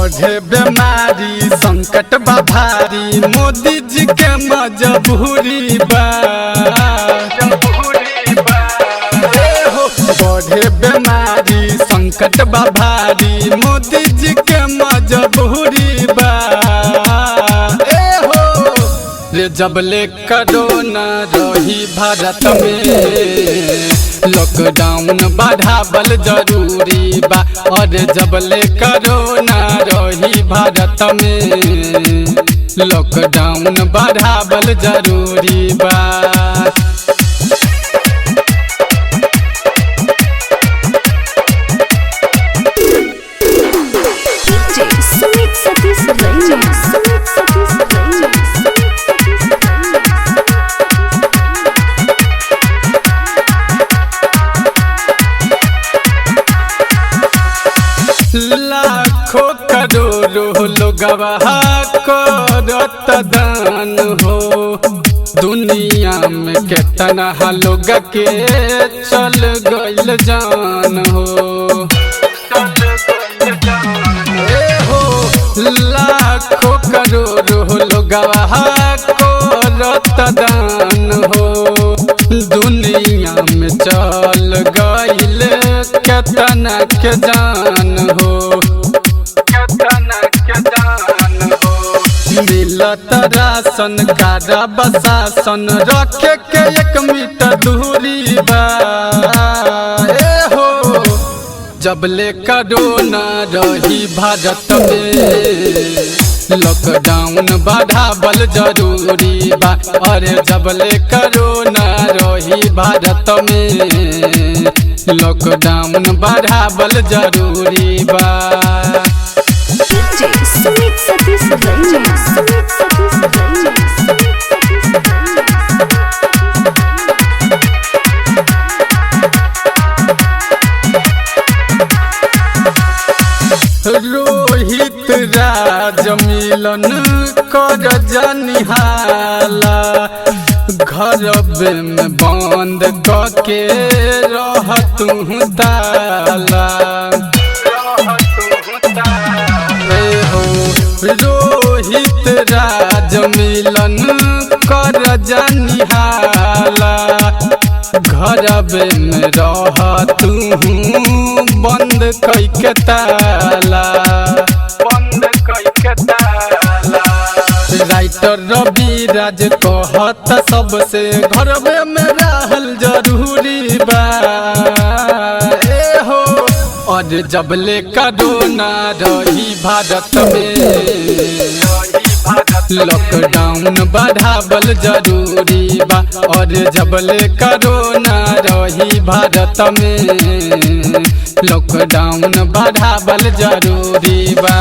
बढ़े बीमारी संकट बा भारी, मोदी जी के मजबूरी बा। बढ़े बीमारी संकट बा भारी, मोदी जी के मजबूरी बा। रे जबले कोरोना रही भारत में, लॉकडाउन बढ़ावल जरूरी बा। और जबले कोरोना रही भारत में, लॉकडाउन बढ़ावल जरूरी बा। लाखों करोड़ों लोगवा करत दान हो, दुनिया में कितना लोग के चल गइल जान हो। लाखों करोड़ों लोगवा करत दान हो, दुनिया में चल गइल कितना के जान हो। मिलत राशन कार्ड शासन, रखे के 1 मीटर दूरी बा। जबले कोरोना रही भारत में, लॉकडाउन बढ़ावल जरूरी बा। और जबले कोरोना रही भारत में, लॉकडाउन बढ़ावल जरूरी बा। रोहित राज मिलन कर जनिहाला, घर में बंद करके रह तू ताला। रोहित राज मिलन कर जनिहाला, घर में रह तू बंद कैके ताला। राइटर रवि राज कहत सबसे, घर में रहल जरूरी बा। और जबले कोरोना रही भारत में, लॉकडाउन बढ़ावल जरूरी बा। और जबले कोरोना रही भारत में, लॉकडाउन बढ़ावल जरूरी बा।